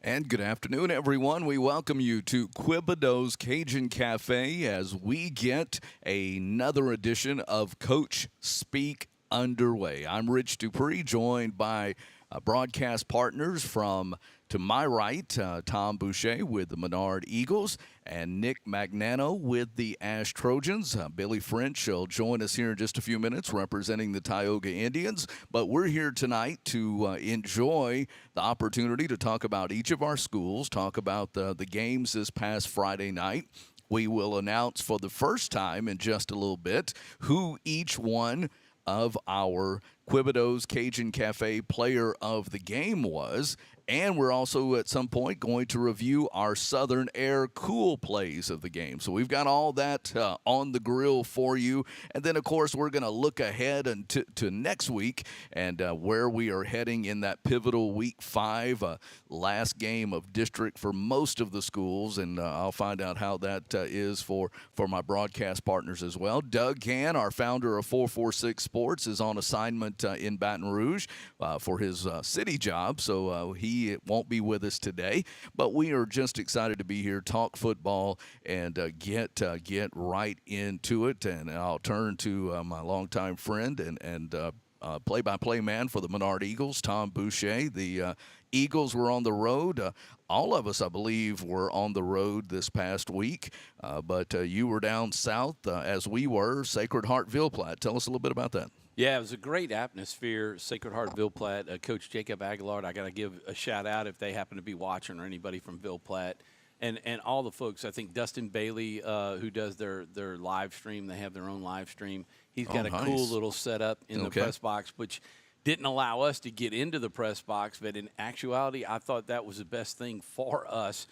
And good afternoon, everyone. We welcome you to Quebedeaux's Cajun Cafe as we get another edition of Coach Speak underway. I'm Rich Dupree, joined by broadcast partners from, to my right, Tom Boucher with the Menard Eagles and Nick Magnano with the Ash Trojans. Billy French will join us here in just a few minutes representing the Tioga Indians. But we're here tonight to enjoy the opportunity to talk about each of our schools, talk about the games this past Friday night. We will announce for the first time in just a little bit who each one of our Quebedeaux's Cajun Cafe player of the game was. And we're also at some point going to review our Southern Air cool plays of the game. So we've got all that on the grill for you. And then, of course, we're going to look ahead to next week and where we are heading in that pivotal Week 5, last game of district for most of the schools. And I'll find out how that is for my broadcast partners as well. Doug Gann, our founder of 446 Sports, is on assignment in Baton Rouge for his city job. So he won't be with us today, but we are just excited to be here, talk football, and get right into it. And I'll turn to my longtime friend and play-by-play man for the Menard Eagles, Tom Boucher. The Eagles were on the road. All of us, I believe, were on the road this past week, but you were down south as we were, Sacred Heart Ville Platte. Tell us a little bit about that. Yeah, it was a great atmosphere. Sacred Heart Ville Platte, Coach Jacob Aguilar, I got to give a shout-out if they happen to be watching, or anybody from Ville Platte. And all the folks, I think Dustin Bailey, who does their live stream, they have their own live stream. He's got a cool little setup in the press box, which didn't allow us to get into the press box. But in actuality, I thought that was the best thing for us.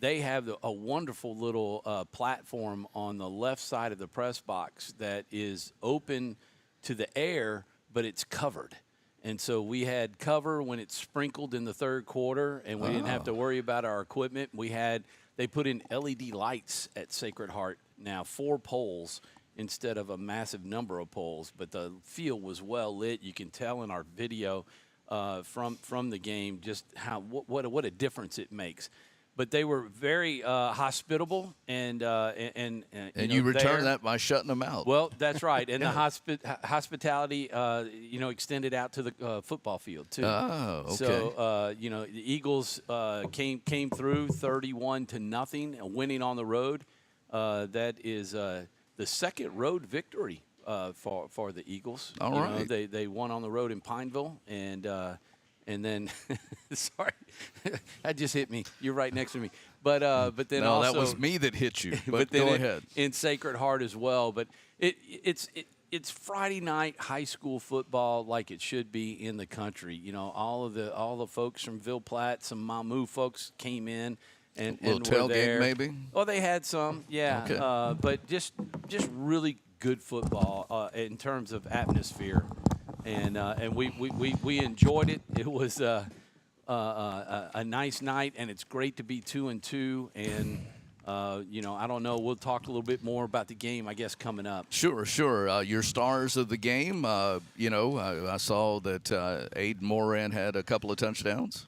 They have a wonderful little platform on the left side of the press box that is open to the air, but it's covered. And so we had cover when it sprinkled in the third quarter, and we didn't have to worry about our equipment. They put in LED lights at Sacred Heart now, 4 poles instead of a massive number of poles. But the field was well lit. You can tell in our video from the game just what a difference it makes. But they were very hospitable, and you returned that by shutting them out. Well, that's right, and the hospitality, extended out to the football field too. Oh, okay. So the Eagles came through 31-0, winning on the road. That is the second road victory for the Eagles. All right. They won on the road in Pineville, and then, sorry, that just hit me. You're right next to me. But then no, also, that was me that hit you. But then go ahead. In Sacred Heart as well. But it's Friday night high school football like it should be in the country. All the folks from Ville Platte, some Mamu folks came in and little were there. Tailgate maybe. Oh, they had some, yeah. Okay. But just really good football in terms of atmosphere. And we enjoyed it. It was a nice night, and it's great to be 2-2. And I don't know. We'll talk a little bit more about the game, I guess, coming up. Sure. Your stars of the game. I saw that Aiden Moran had a couple of touchdowns.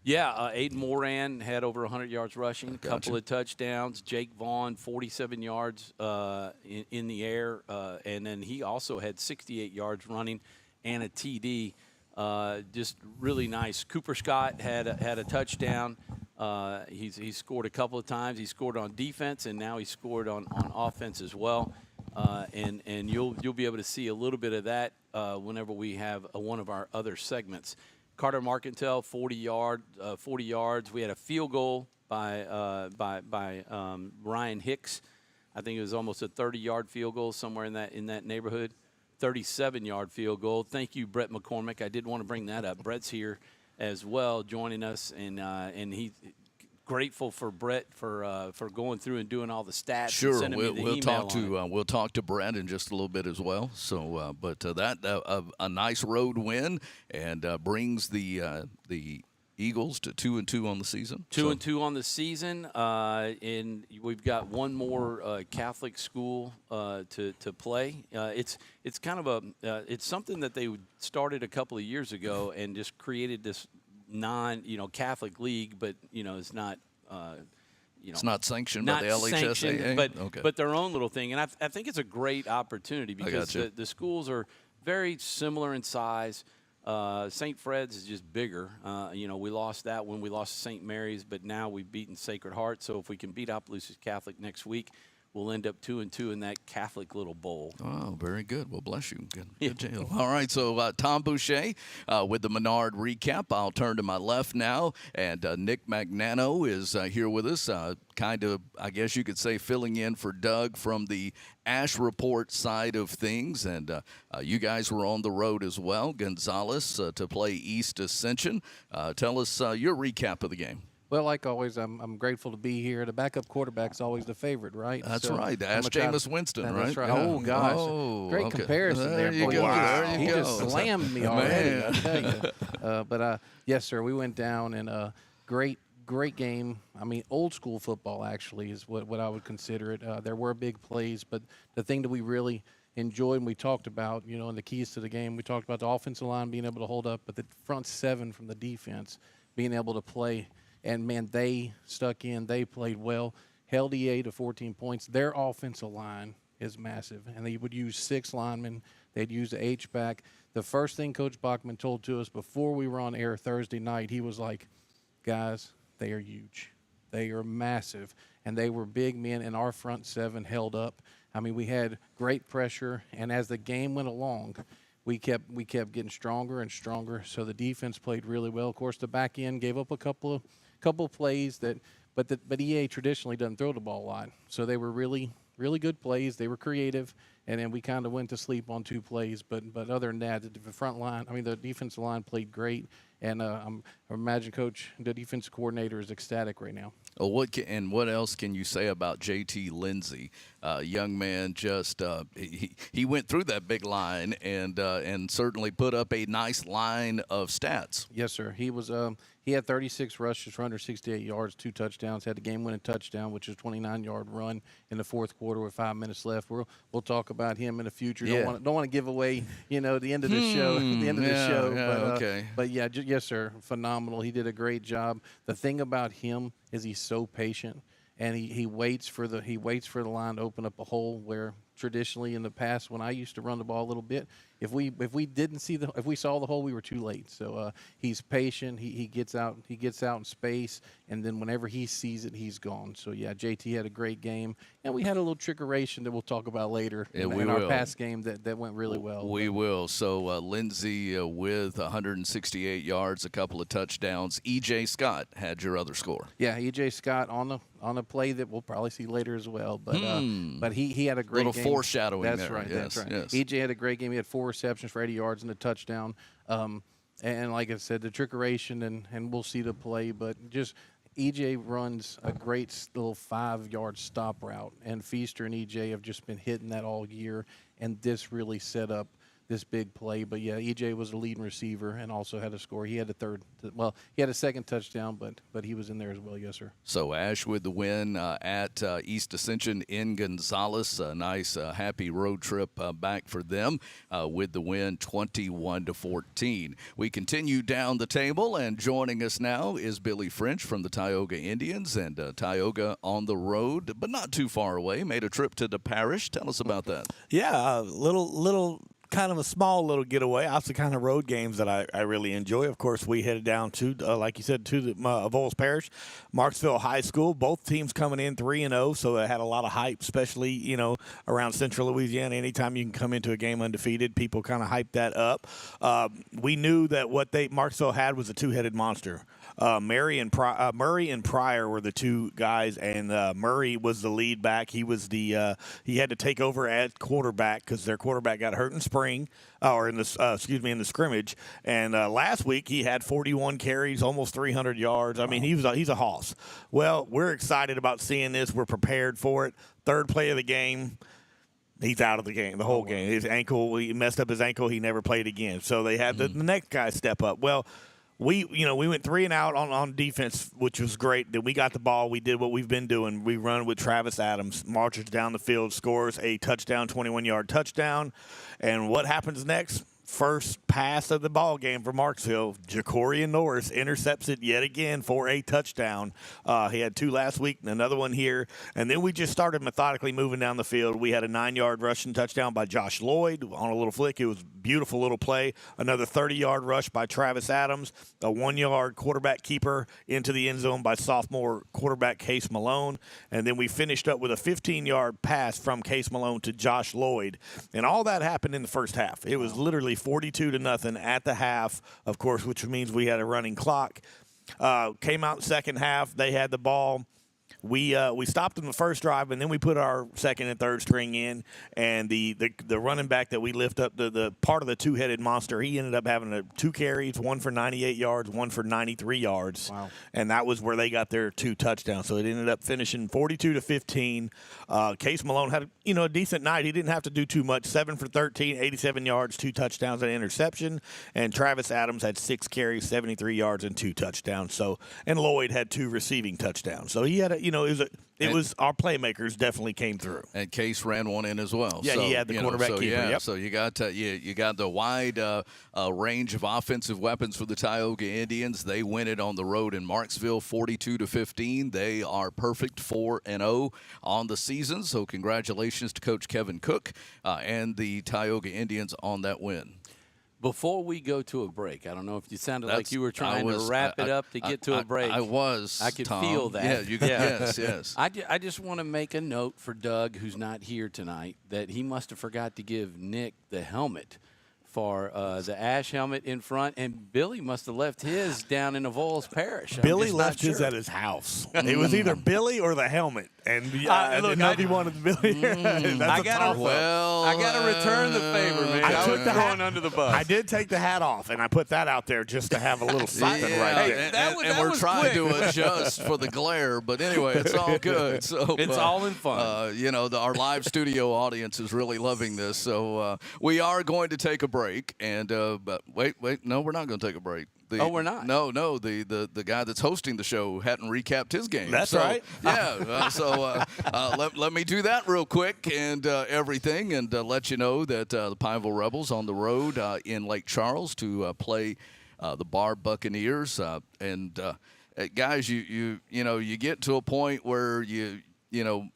Yeah, Aiden Moran had over 100 yards rushing, a couple of touchdowns. Jake Vaughn, 47 yards in the air, and then he also had 68 yards running and a TD. Just really nice. Cooper Scott had a touchdown. He's scored a couple of times. He scored on defense, and now he scored on offense as well. And you'll be able to see a little bit of that whenever we have one of our other segments. Carter Marcantel, 40 yards. We had a field goal by Ryan Hicks. I think it was almost a 30-yard field goal, somewhere in that neighborhood. 37-yard field goal. Thank you, Brett McCormick. I did want to bring that up. Brett's here as well, joining us, and he's grateful for Brett for going through and doing all the stats. Sure, and we'll talk to Brett in just a little bit as well. So, a nice road win and brings the Eagles to 2-2 on the season. 2-2 on the season, and we've got one more Catholic school to play. It's kind of it's something that they started a couple of years ago and just created this Catholic league, but it's not. It's not sanctioned by the LHSAA, but their own little thing, and I think it's a great opportunity because the schools are very similar in size. St. Fred's is just bigger. We lost that when we lost to St. Mary's, but now we've beaten Sacred Heart. So if we can beat Opelousas Catholic next week, we'll end up 2-2 in that Catholic little bowl. Oh, very good. Well, bless you. Good deal. All right, so Tom Boucher with the Menard recap. I'll turn to my left now, and Nick Magnano is here with us, kind of, I guess you could say, filling in for Doug from the Ash Report side of things. And you guys were on the road as well, Gonzales, to play East Ascension. Tell us your recap of the game. Well, like always, I'm grateful to be here. The backup quarterback's always the favorite, right? That's right. Ask Jameis Winston, right? That's right. Yeah. Oh, gosh. Oh, Great okay. comparison there. You boy. go. Wow. There you He go. just slammed me already, Man. I tell you. But, yes, sir, we went down, and great game. I mean, old school football, actually, is what I would consider it. There were big plays, but the thing that we really enjoyed and we talked about, and the keys to the game, we talked about the offensive line being able to hold up, but the front seven from the defense being able to play. And, man, they stuck in. They played well, held EA to 14 points. Their offensive line is massive, and they would use 6 linemen. They'd use the H-back. The first thing Coach Bachman told to us before we were on air Thursday night, he was like, guys, they are huge. They are massive, and they were big men, and our front seven held up. I mean, we had great pressure, and as the game went along, we kept getting stronger and stronger, so the defense played really well. Of course, the back end gave up a couple of plays but EA traditionally doesn't throw the ball a lot. So they were really, really good plays. They were creative, and then we kind of went to sleep on 2 plays. But other than that, the front line, the defensive line played great, and I imagine Coach, the defensive coordinator, is ecstatic right now. What else can you say about JT Lindsay? Young man, just he went through that big line and certainly put up a nice line of stats. Yes, sir. He had 36 rushes for 168 yards, 2 touchdowns. Had a game-winning touchdown, which is a 29-yard run in the fourth quarter with 5 minutes left. We'll talk about him in the future. Yeah. Don't want to give away, the end of the show. Okay. But yeah, yes, sir. Phenomenal. He did a great job. The thing about him is he's so patient, and he waits for the line to open up a hole where traditionally in the past when I used to run the ball a little bit, if we saw the hole, we were too late. So he's patient. He gets out in space, and then whenever he sees it, he's gone. So yeah, JT had a great game, and we had a little trickeration that we'll talk about later in our past game that went really well. We will. So Lindsay with 168 yards, a couple of touchdowns. E.J. Scott had your other score. Yeah, E.J. Scott on a play that we'll probably see later as well. But he had a great little game. foreshadowing That's there. Right. Yes, That's right. yes. E.J. had a great game. He had 4 receptions for 80 yards and a touchdown. And like I said, the trickeration, and we'll see the play, but just E.J. runs a great little 5-yard stop route, and Feaster and E.J. have just been hitting that all year, and this really set up this big play. But yeah, EJ was the leading receiver and also had a score. He had he had a second touchdown, but he was in there as well. Yes, sir. So Ash with the win at East Ascension in Gonzales. A nice, happy road trip back for them with the win, 21-14. We continue down the table, and joining us now is Billy French from the Tioga Indians, and Tioga on the road, but not too far away. Made a trip to the parish. Tell us about that. Yeah, little kind of a small little getaway. That's the kind of road games that I really enjoy. Of course, we headed down to, like you said, to the Voles Parish, Marksville High School. Both teams coming in 3-0, so it had a lot of hype, especially around Central Louisiana. Anytime you can come into a game undefeated, people kind of hype that up. We knew that what Marksville had was a two-headed monster. Murray and Pryor were the two guys, and Murray was the lead back. He was he had to take over at quarterback because their quarterback got hurt in spring, or in the scrimmage. And last week he had 41 carries, almost 300 yards. I mean, he's a hoss. Well, we're excited about seeing this. We're prepared for it. Third play of the game, he's out of the game, the whole game. His ankle, he messed up his ankle. He never played again. So they had the next guy step up. Well, we went 3 and out on defense, which was great. Then we got the ball. We did what we've been doing. We run with Travis Adams, marches down the field, scores a touchdown, 21-yard touchdown. And what happens next? first pass of the ball game for Marksville, Jacorian Norris intercepts it yet again for a touchdown. He had 2 last week and another one here. And then we just started methodically moving down the field. We had a 9-yard rushing touchdown by Josh Lloyd on a little flick. It was a beautiful little play. Another 30-yard rush by Travis Adams. A 1-yard quarterback keeper into the end zone by sophomore quarterback Case Malone. And then we finished up with a 15-yard pass from Case Malone to Josh Lloyd. And all that happened in the first half. It was literally 42-0 at the half, of course, which means we had a running clock. Came out second half. They had the ball. We stopped in the first drive, and then we put our second and third string in. And the running back that we lift up, the part of the two-headed monster, he ended up having 2 carries, 1 for 98 yards, 1 for 93 yards. Wow. And that was where they got their 2 touchdowns. So it ended up finishing 42-15. Case Malone had a decent night. He didn't have to do too much. 7 for 13, 87 yards, 2 touchdowns and an interception. And Travis Adams had 6 carries, 73 yards, and 2 touchdowns. And Lloyd had 2 receiving touchdowns. So he had it was our playmakers definitely came through. And Case ran one in as well. Yeah, so, he had the quarterback keeper. Yeah, Yep. so you got the wide range of offensive weapons for the Tioga Indians. They win it on the road in Marksville, 42-15. They are perfect 4-0 on the season. So congratulations to Coach Kevin Cook and the Tioga Indians on that win. Before we go to a break, I don't know if you sounded like you were trying to wrap it up to get to a break. I was. I could Tom. feel that. Yeah, yes. I just want to make a note for Doug, who's not here tonight, that he must have forgot to give Nick the helmet for the ash helmet in front, and Billy must have left his down in Avoyelles Parish. Billy left his at his house. It was either Billy or the helmet, and I didn't know if he wanted Billy. I got to return the favor, man. I took the hat under the bus. I did take the hat off, and I put that out there just to have a little something right there. And we're trying to adjust for the glare, but anyway, it's all good. So it's all in fun. Our live studio audience is really loving this. So we are going to take a break. And but wait, no, we're not going to take a break. We're not. No, the guy that's hosting the show hadn't recapped his game. That's right. Yeah. Let me do that real quick and everything, and let you know that the Pineville Rebels on the road in Lake Charles to play the Barb Buccaneers. Guys, you get to a point where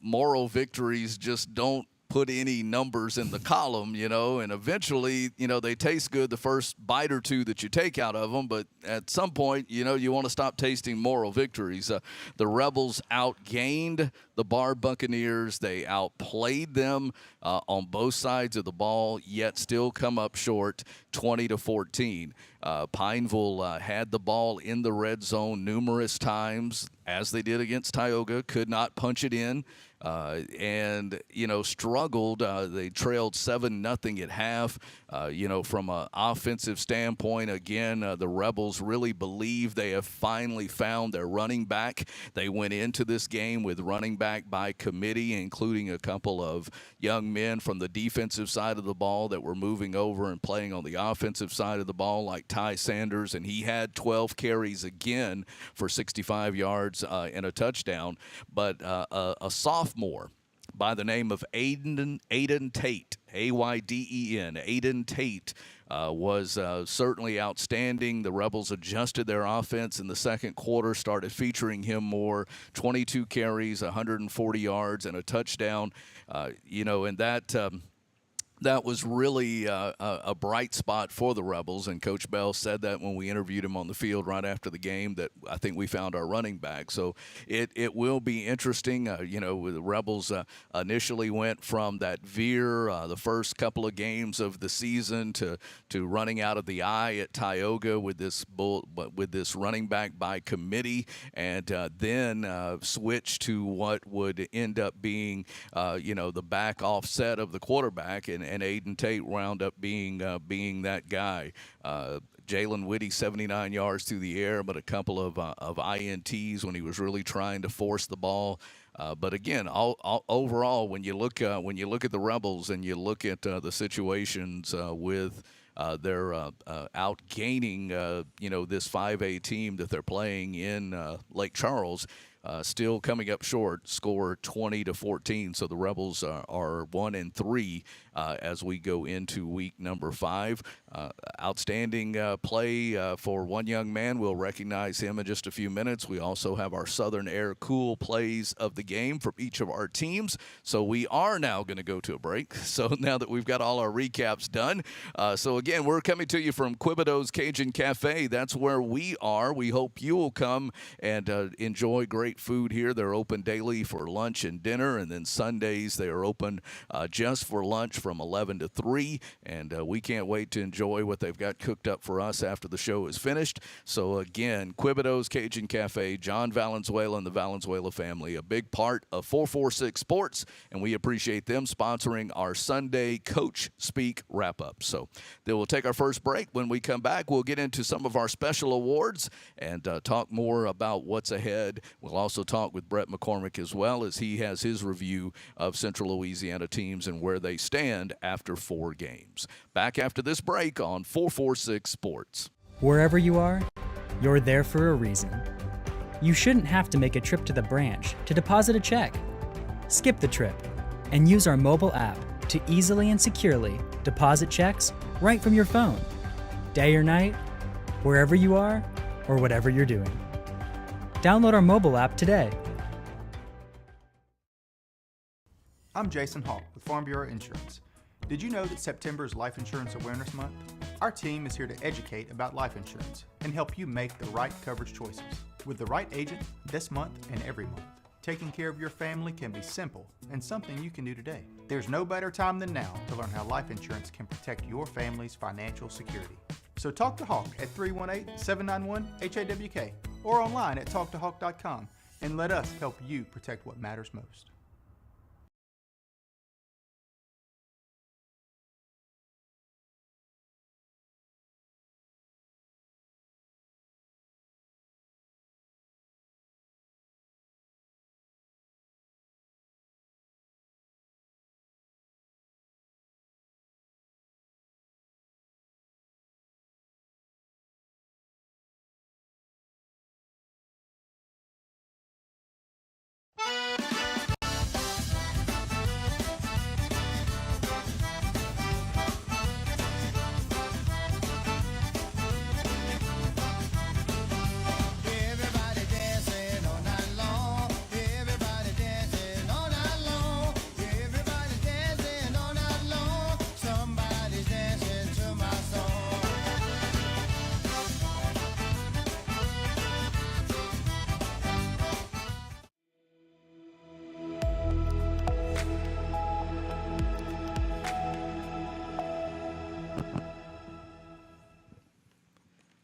moral victories just don't put any numbers in the column, and eventually, they taste good the first bite or two that you take out of them, but at some point, you want to stop tasting moral victories. The Rebels outgained the Barb Buccaneers. They outplayed them on both sides of the ball, yet still come up short 20-14. Pineville had the ball in the red zone numerous times, as they did against Tioga, could not punch it in. And struggled. They trailed 7-0 at half. From an offensive standpoint, again, the Rebels really believe they have finally found their running back. They went into this game with running back by committee, including a couple of young men from the defensive side of the ball that were moving over and playing on the offensive side of the ball, like Ty Sanders, and he had 12 carries again for 65 yards and a touchdown. But a sophomore by the name of Aiden Tate, Ayden, Aiden Tate, was certainly outstanding. The Rebels adjusted their offense in the second quarter, started featuring him more, 22 carries, 140 yards, and a touchdown. And that was really a bright spot for the Rebels, and Coach Bell said that when we interviewed him on the field right after the game, that I think we found our running back. So it will be interesting. The Rebels initially went from that veer the first couple of games of the season to running out of the eye at Tioga with this running back by committee, and then switch to what would end up being the back offset of the quarterback, and Aiden Tate wound up being that guy. Jalen Whitty, 79 yards through the air, but a couple of INTs when he was really trying to force the ball. But again, overall, when you look at the Rebels and you look at the situations with their outgaining, this 5A team that they're playing in Lake Charles. Still coming up short, score 20-14. So the Rebels are 1-3 as we go into week number 5. Outstanding play for one young man. We'll recognize him in just a few minutes. We also have our Southern Air Cool plays of the game from each of our teams. So we are now going to go to a break. So now that we've got all our recaps done. So again, we're coming to you from Quebedeaux's Cajun Cafe. That's where we are. We hope you will come and enjoy great food here. They're open daily for lunch and dinner, and then Sundays they are open just for lunch from 11 to 3. And we can't wait to enjoy what they've got cooked up for us after the show is finished. So again, Quebedeaux's Cajun Cafe, John Valenzuela and the Valenzuela family, a big part of 446 Sports, and we appreciate them sponsoring our Sunday Coach Speak wrap-up. So then we'll take our first break. When we come back, we'll get into some of our special awards and talk more about what's ahead. We'll also talk with Brett McCormick as well, as he has his review of Central Louisiana teams and where they stand after 4 games. Back after this break on 446 Sports. Wherever you are, you're there for a reason. You shouldn't have to make a trip to the branch to deposit a check. Skip the trip and use our mobile app to easily and securely deposit checks right from your phone. Day or night, wherever you are, or whatever you're doing. Download our mobile app today. I'm Jason Hawk with Farm Bureau Insurance. Did you know that September is Life Insurance Awareness Month? Our team is here to educate about life insurance and help you make the right coverage choices. With the right agent this month and every month, taking care of your family can be simple and something you can do today. There's no better time than now to learn how life insurance can protect your family's financial security. So talk to Hawk at 318-791-HAWK or online at talktohawk.com and let us help you protect what matters most.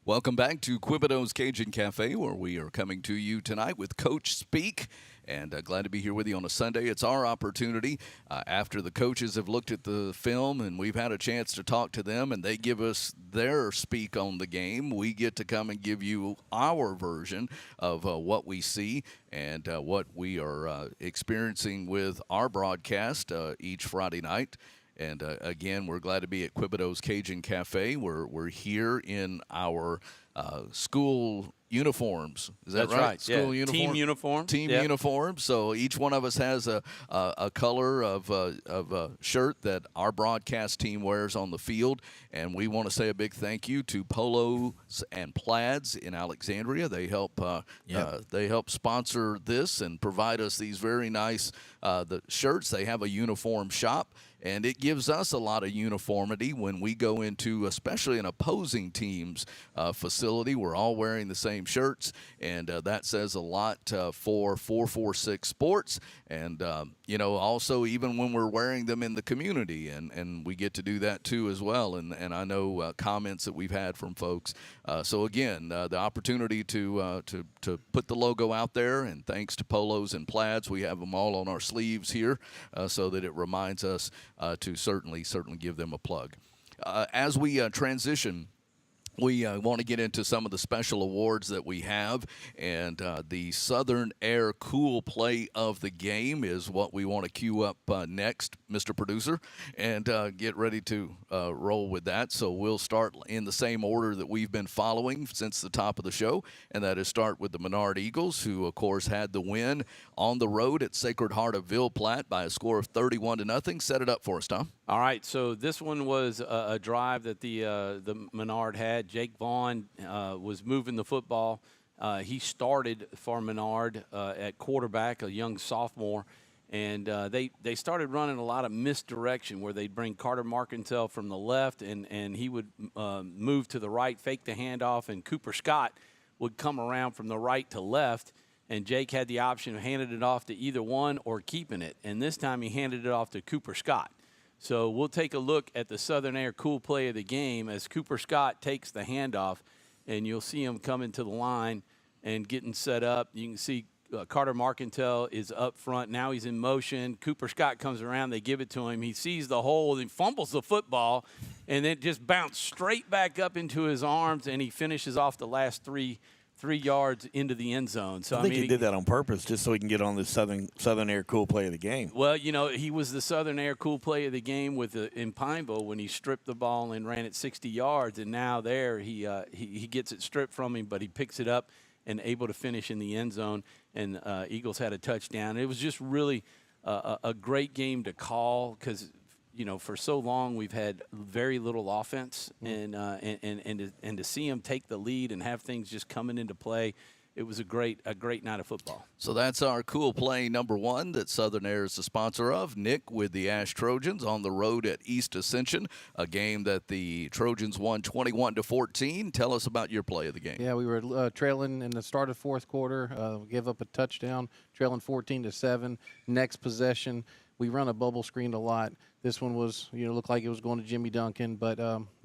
Welcome back to Quebedeaux's Cajun Cafe, where we are coming to you tonight with Coach Speak. And glad to be here with you on a Sunday. It's our opportunity after the coaches have looked at the film and we've had a chance to talk to them and they give us their speak on the game. We get to come and give you our version of what we see and what we are experiencing with our broadcast each Friday night. And again, we're glad to be at Quebedeaux's Cajun Cafe. We're here in our school uniforms. Is that That's right. School yeah. uniform. Team Yep. uniform. So each one of us has a color of a shirt that our broadcast team wears on the field. And we want to say a big thank you to Polos and Plaids in Alexandria. They help sponsor this and provide us these very nice the shirts. They have a uniform shop. And it gives us a lot of uniformity when we go into, especially an opposing team's facility. We're all wearing the same shirts, and that says a lot for 446 Sports. And, also even when we're wearing them in the community, and we get to do that too as well. And I know comments that we've had from folks. So, again, the opportunity to put the logo out there, and thanks to Polos and Plaids, we have them all on our sleeves here so that it reminds us to certainly give them a plug. As we transition We want to get into some of the special awards that we have, and the Southern Air Cool Play of the Game is what we want to queue up next, Mr. Producer, and get ready to roll with that. So we'll start in the same order that we've been following since the top of the show, and that is start with the Menard Eagles, who, of course, had the win on the road at Sacred Heart of Ville Platte by a score of 31-0. Set it up for us, Tom. All right, so this one was a drive that the Menard had. Jake Vaughn was moving the football. He started for Menard at quarterback, a young sophomore, and they started running a lot of misdirection where they'd bring Carter Marcantel from the left, and he would move to the right, fake the handoff, and Cooper Scott would come around from the right to left, and Jake had the option of handing it off to either one or keeping it, and this time he handed it off to Cooper Scott. So we'll take a look at the Southern Air Cool Play of the game as Cooper Scott takes the handoff, and you'll see him coming to the line and getting set up. You can see Carter Marcantel is up front. Now he's in motion. Cooper Scott comes around. They give it to him. He sees the hole and fumbles the football, and it just bounced straight back up into his arms, and he finishes off the last three yards into the end zone. So I think he did that on purpose just so he can get on the Southern Air Cool Play of the game. Well, he was the Southern Air Cool Play of the game in Pineville when he stripped the ball and ran it 60 yards, and now there he gets it stripped from him, but he picks it up and able to finish in the end zone, and Eagles had a touchdown. It was just really a great game to call because for so long we've had very little offense, and to see him take the lead and have things just coming into play, it was a great night of football. So that's our cool play number one that Southern Air is the sponsor of. Nick with the Ash Trojans on the road at East Ascension, a game that the Trojans won 21-14. Tell us about your play of the game. Yeah, we were trailing in the start of fourth quarter, gave up a touchdown, trailing 14-7. Next possession, we run a bubble screen a lot. This one was, looked like it was going to Jimmy Duncan, but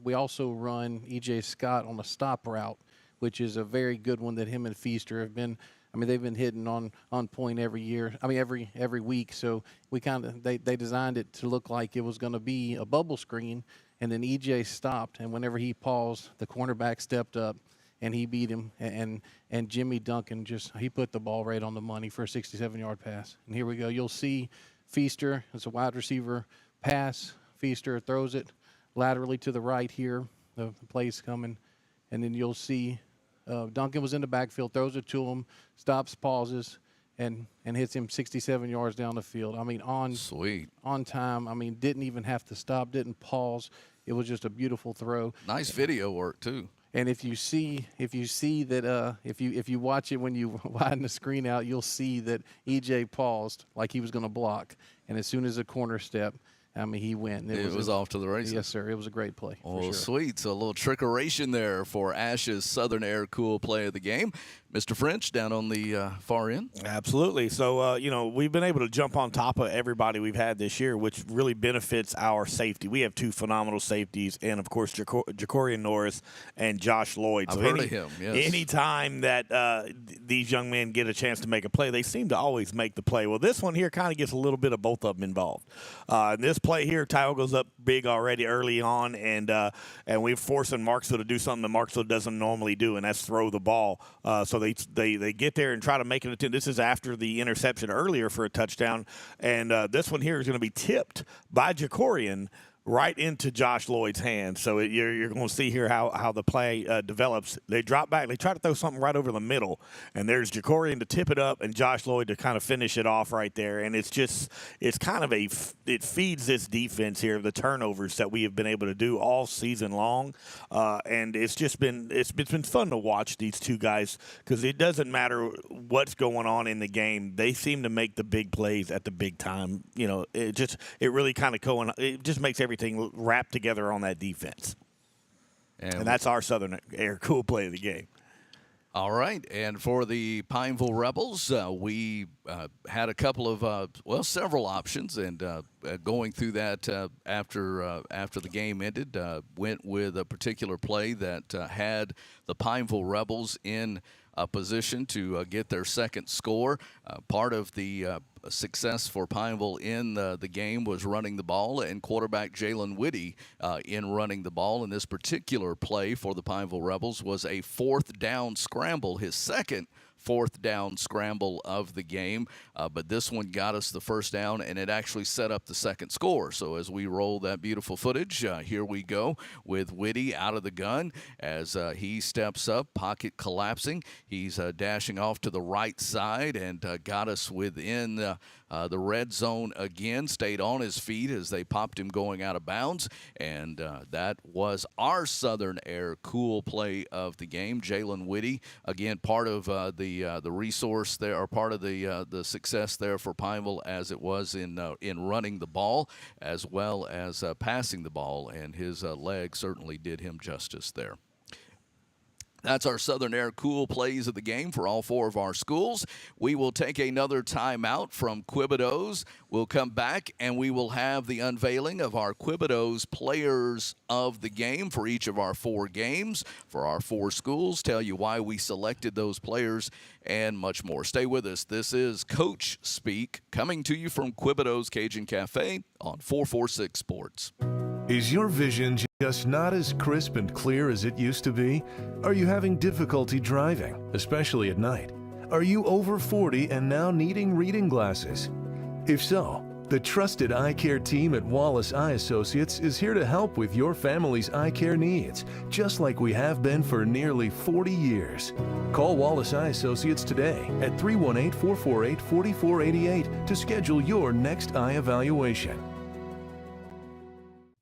we also run E.J. Scott on a stop route, which is a very good one that him and Feaster have been. They've been hitting on point every year. Every week. So we they designed it to look like it was going to be a bubble screen, and then E.J. stopped, and whenever he paused, the cornerback stepped up, and he beat him, and Jimmy Duncan he put the ball right on the money for a 67-yard pass. And here we go. You'll see Feaster, it's a wide receiver pass. Feaster throws it laterally to the right here. The play's coming. And then you'll see Duncan was in the backfield, throws it to him, stops, pauses, and hits him 67 yards down the field. Sweet. On time. Didn't even have to stop, didn't pause. It was just a beautiful throw. Nice video work, too. And if you see that, if you watch it when you widen the screen out, you'll see that EJ paused like he was going to block, and as soon as the corner step, he went. It was off to the races. Yes, sir. It was a great play. Oh, sure. Sweet. So a little trickeration there for Ash's Southern Air Cool Play of the game. Mr. French down on the far end. Absolutely. So, we've been able to jump on top of everybody we've had this year, which really benefits our safety. We have two phenomenal safeties, and, of course, Jacorian Norris and Josh Lloyd. I've heard of him, yes. Any time that these young men get a chance to make a play, they seem to always make the play. Well, this one here kind of gets a little bit of both of them involved. In this play here, Tyrell goes up big already early on, and we're forcing Marksville to do something that Marksville doesn't normally do, and that's throw the ball. So they get there and try to make an attempt. This is after the interception earlier for a touchdown, and this one here is going to be tipped by Jacorian right into Josh Lloyd's hands. So you're going to see here how the play develops. They drop back. They try to throw something right over the middle, and there's Jacorian to tip it up and Josh Lloyd to kind of finish it off right there. And it's kind of it feeds this defense here, the turnovers that we have been able to do all season long. And it's been fun to watch these two guys because it doesn't matter what's going on in the game. They seem to make the big plays at the big time. It really kind of it just makes everything wrapped together on that defense. And that's our Southern Air Cool Play of the game. All right, and for the Pineville Rebels, we had a couple of, several options, and going through that after the game ended, went with a particular play that had the Pineville Rebels in position to get their second score. Part of the success for Pineville in the game was running the ball, and quarterback Jalen Whitty in running the ball. In this particular play for the Pineville Rebels was a fourth down scramble, his second fourth down scramble of the game, but this one got us the first down, and it actually set up the second score. So as we roll that beautiful footage, here we go with Whitty out of the gun as he steps up, pocket collapsing. He's dashing off to the right side and got us within the red zone again, stayed on his feet as they popped him going out of bounds, and that was our Southern Air cool play of the game. Jalen Whitty, again, part of the resource there, or part of the success there for Pineville, as it was in running the ball as well as passing the ball, and his leg certainly did him justice there. That's our Southern Air cool plays of the game for all four of our schools. We will take another timeout from Quebedeaux. We'll come back and we will have the unveiling of our Quebedeaux players of the game for each of our four games, for our four schools, tell you why we selected those players, and much more. Stay with us. This is Coach Speak, coming to you from Quebedeaux Cajun Cafe on 446 Sports. Is your vision just not as crisp and clear as it used to be? Are you having difficulty driving, especially at night? Are you over 40 and now needing reading glasses? If so, the trusted eye care team at Wallace Eye Associates is here to help with your family's eye care needs, just like we have been for nearly 40 years. Call Wallace Eye Associates today at 318-448-4488 to schedule your next eye evaluation.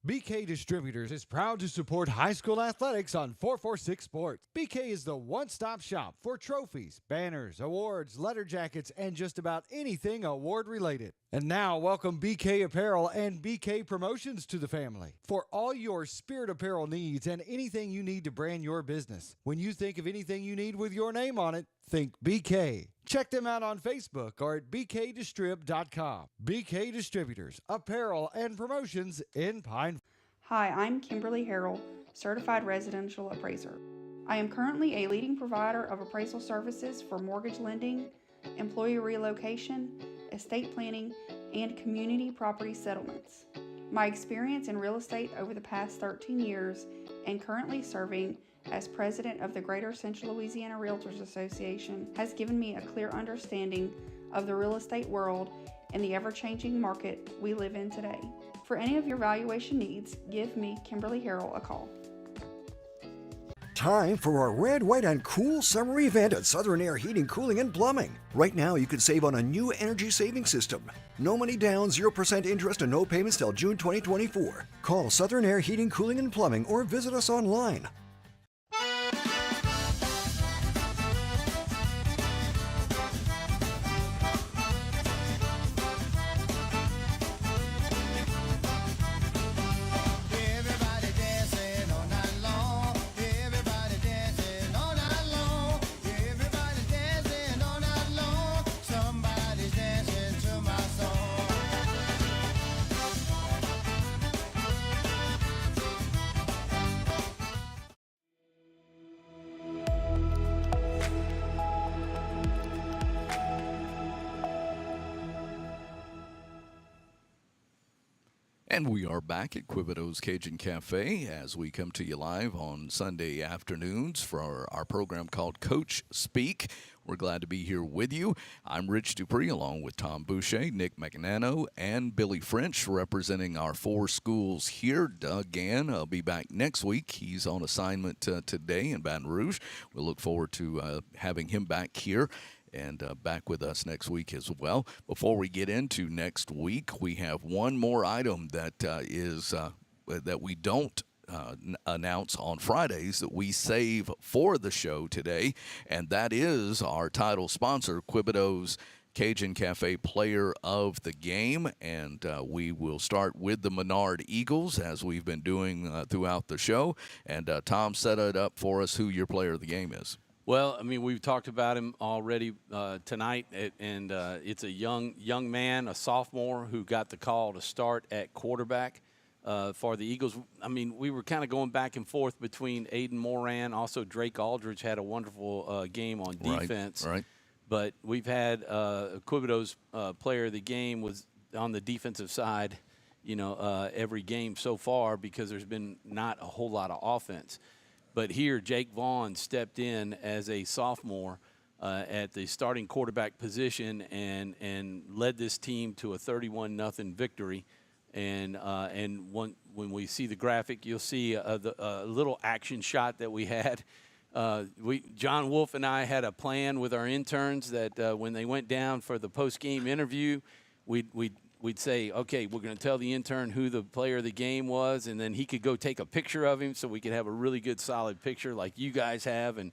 BK Distributors is proud to support high school athletics on 446 Sports. BK is the one-stop shop for trophies, banners, awards, letter jackets, and just about anything award-related. And now, welcome BK Apparel and BK Promotions to the family for all your spirit apparel needs and anything you need to brand your business. When you think of anything you need with your name on it, think BK. Check them out on Facebook or at bkdistrib.com. BK Distributors, Apparel and Promotions in Pineville. Hi, I'm Kimberly Harrell, Certified Residential Appraiser. I am currently a leading provider of appraisal services for mortgage lending, employee relocation, estate planning, and community property settlements. My experience in real estate over the past 13 years and currently serving as president of the Greater Central Louisiana Realtors Association has given me a clear understanding of the real estate world and the ever-changing market we live in today. For any of your valuation needs, give me, Kimberly Harrell, a call. Time for our red, white, and cool summer event at Southern Air Heating, Cooling, and Plumbing. Right now, you can save on a new energy saving system. No money down, 0% interest, and no payments till June 2024. Call Southern Air Heating, Cooling, and Plumbing or visit us online. And we are back at Quebedeaux Cajun Cafe as we come to you live on Sunday afternoons for our program called Coach Speak. We're glad to be here with you. I'm Rich Dupree along with Tom Boucher, Nick McNano, and Billy French representing our four schools here. Doug Gann will be back next week. He's on assignment today in Baton Rouge. We look forward to having him back here and back with us next week as well. Before we get into next week, we have one more item that that we don't announce on Fridays that we save for the show today, and that is our title sponsor, Quebedeaux Cajun Cafe Player of the Game, and we will start with the Menard Eagles as we've been doing throughout the show. And Tom, set it up for us who your Player of the Game is. Well, I mean, we've talked about him already tonight, and it's a young man, a sophomore, who got the call to start at quarterback. for the Eagles. I mean, we were kind of going back and forth between Aiden Moran. Also, Drake Aldridge had a wonderful game on defense. Right. But we've had Quebedeaux's player of the game was on the defensive side, every game so far because there's been not a whole lot of offense. But here, Jake Vaughn stepped in as a sophomore at the starting quarterback position and led this team to a 31-0 victory. And when we see the graphic, you'll see a little action shot that we had. John Wolf and I had a plan with our interns that when they went down for the post-game interview, we'd say, okay, we're going to tell the intern who the player of the game was, and then he could go take a picture of him so we could have a really good, solid picture like you guys have. And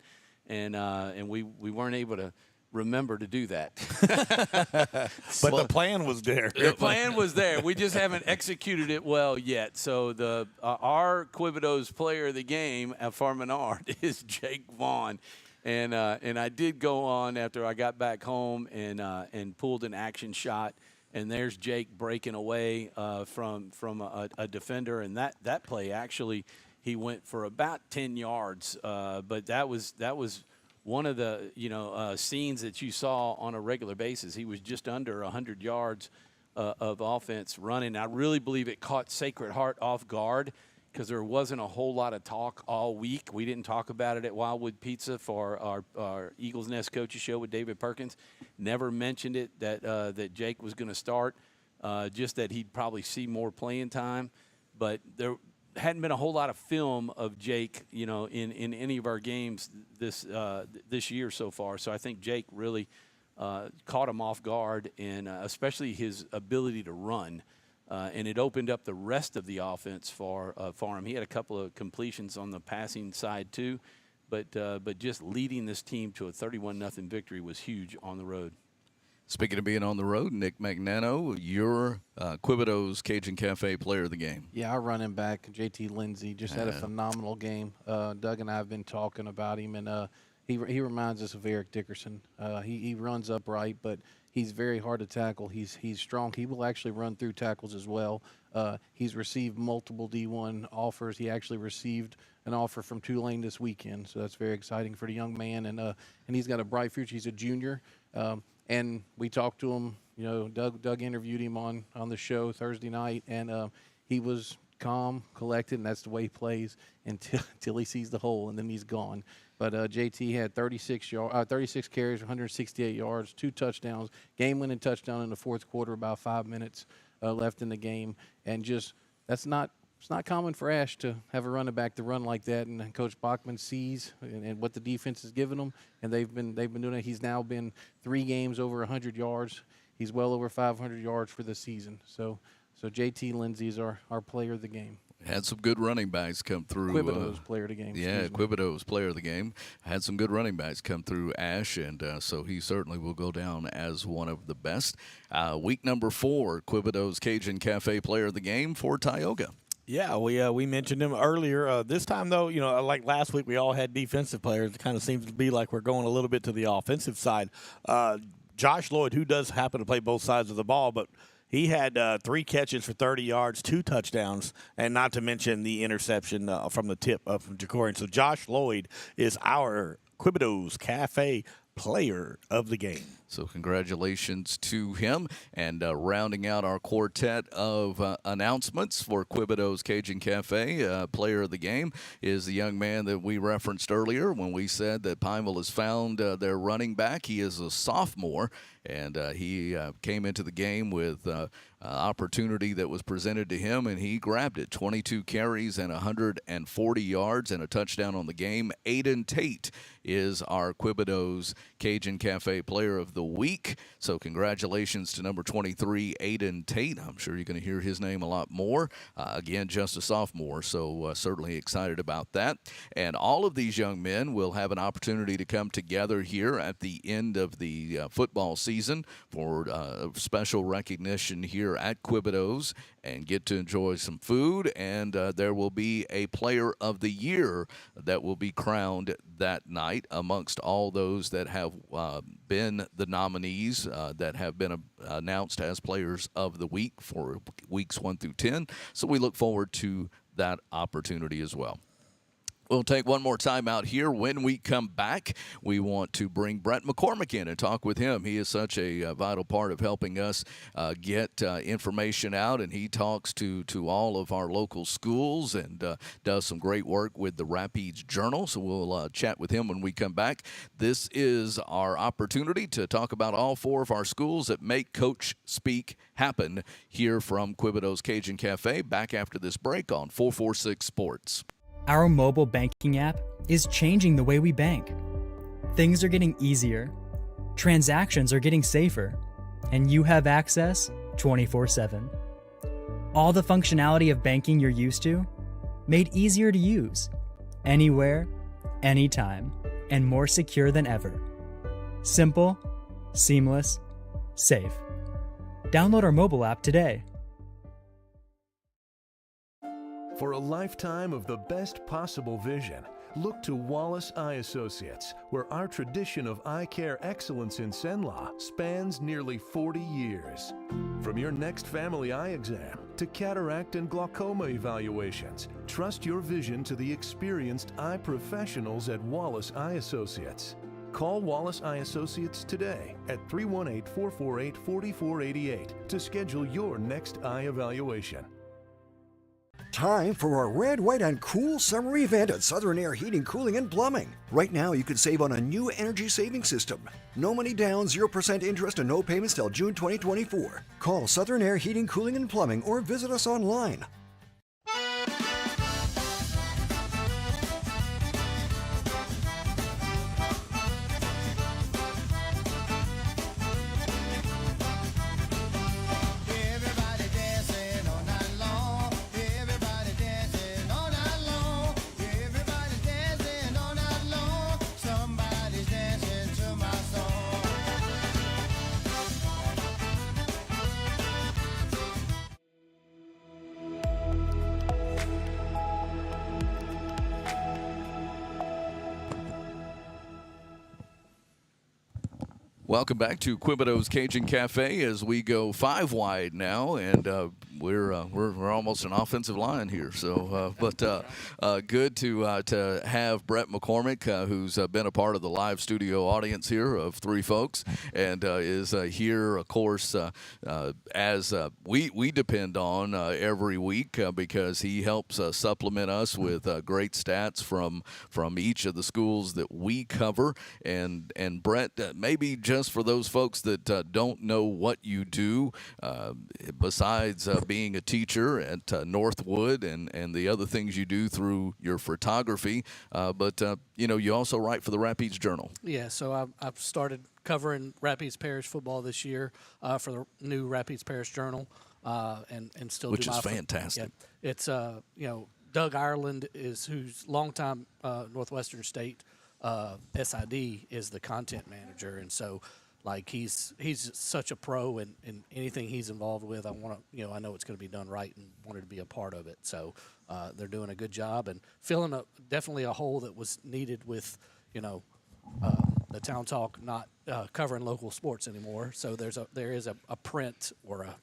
we weren't able to remember to do that. But the plan was there. The plan was there. We just haven't executed it well yet. So our Quebedeaux's player of the game at Menard is Jake Vaughn. And I did go on after I got back home and pulled an action shot. And there's Jake breaking away from a defender. And that play, actually, he went for about 10 yards. But that was one of the scenes that you saw on a regular basis. He was just under 100 yards of offense running. I really believe it caught Sacred Heart off guard because there wasn't a whole lot of talk all week. We didn't talk about it at Wildwood Pizza for our Eagles Nest Coaches Show with David Perkins. Never mentioned it that Jake was going to start, just that he'd probably see more playing time. But there hadn't been a whole lot of film of Jake, in any of our games this year so far. So I think Jake really caught him off guard, and especially his ability to run. And it opened up the rest of the offense for him. He had a couple of completions on the passing side too, but just leading this team to a 31-0 victory was huge on the road. Speaking of being on the road, Nick Magnano, your Quebedeaux's Cajun Cafe player of the game. Yeah, our running back, JT Lindsay, just had a phenomenal game. Doug and I have been talking about him, and he reminds us of Eric Dickerson. He runs upright, but he's very hard to tackle. He's strong. He will actually run through tackles as well. He's received multiple D1 offers. He actually received an offer from Tulane this weekend, so that's very exciting for the young man. And he's got a bright future. He's a junior. And we talked to him, Doug interviewed him on the show Thursday night, and he was calm, collected, and that's the way he plays until he sees the hole, and then he's gone. But JT had 36 carries, 168 yards, 2 touchdowns, game-winning touchdown in the fourth quarter, about 5 minutes left in the game. And just it's not common for Ash to have a running back to run like that, and Coach Bachman sees and what the defense has given him, and they've been doing it. He's now been 3 games over 100 yards. He's well over 500 yards for the season. So JT Lindsay is our player of the game. Had some good running backs come through. Quebedeaux's player of the game. Yeah, Quebedeaux's player of the game. Had some good running backs come through, Ash, and so he certainly will go down as one of the best. Week number 4, Quebedeaux's Cajun Cafe player of the game for Tioga. Yeah, we mentioned him earlier. This time, though, like last week, we all had defensive players. It kind of seems to be like we're going a little bit to the offensive side. Josh Lloyd, who does happen to play both sides of the ball, but he had 3 catches for 30 yards, 2 touchdowns, and not to mention the interception from the tip from Jacorian. So Josh Lloyd is our Quebedeaux's Cafe player of the game. So congratulations to him. And rounding out our quartet of announcements for Quebedeaux's Cajun Cafe, player of the game is the young man that we referenced earlier when we said that Pineville has found their running back. He is a sophomore, and he came into the game with opportunity that was presented to him, and he grabbed it. 22 carries and 140 yards and a touchdown on the game. Aiden Tate is our Quebedeaux's Cajun Cafe player of the week. So congratulations to number 23, Aiden Tate. I'm sure you're going to hear his name a lot more. Again, just a sophomore, so certainly excited about that. And all of these young men will have an opportunity to come together here at the end of the football season for special recognition here at Quebedeaux's and get to enjoy some food. And there will be a Player of the Year that will be crowned that night amongst all those that have been the nominees that have been announced as Players of the Week for weeks 1 through 10. So we look forward to that opportunity as well. We'll take one more time out here. When we come back, we want to bring Brett McCormick in and talk with him. He is such a vital part of helping us get information out, and he talks to all of our local schools and does some great work with the Rapides Journal. So we'll chat with him when we come back. This is our opportunity to talk about all 4 of our schools that make Coach Speak happen here from Quebedeaux's Cajun Cafe. Back after this break on 446 Sports. Our mobile banking app is changing the way we bank. Things are getting easier, transactions are getting safer, and you have access 24/7. All the functionality of banking you're used to, made easier to use, anywhere, anytime, and more secure than ever. Simple, seamless, safe. Download our mobile app today. For a lifetime of the best possible vision, look to Wallace Eye Associates, where our tradition of eye care excellence in Cenla spans nearly 40 years. From your next family eye exam to cataract and glaucoma evaluations, trust your vision to the experienced eye professionals at Wallace Eye Associates. Call Wallace Eye Associates today at 318-448-4488 to schedule your next eye evaluation. Time for our red, white, and cool summer event at Southern Air Heating, Cooling, and Plumbing. Right now, you can save on a new energy saving system. No money down, 0% interest, and no payments till June 2024. Call Southern Air Heating, Cooling, and Plumbing or visit us online. Welcome back to Quebedeaux's Cajun Cafe as we go 5 wide now, and we're almost an offensive line here. So, good to have Brett McCormick, who's been a part of the live studio audience here of 3 folks, and is here, of course, as we depend on every week because he helps supplement us with great stats from each of the schools that we cover. And Brett, maybe just for those folks that don't know what you do, besides being a teacher at Northwood and the other things you do through your photography, but you also write for the Rapides Journal. Yeah, so I've started covering Rapides Parish football this year for the new Rapides Parish Journal, and still which do is my fantastic. Yeah, it's Doug Ireland who's longtime Northwestern State SID is the content manager, and so he's such a pro in anything he's involved with. I know it's going to be done right and wanted to be a part of it. So they're doing a good job and filling definitely a hole that was needed with the Town Talk not covering local sports anymore. So there is a print or a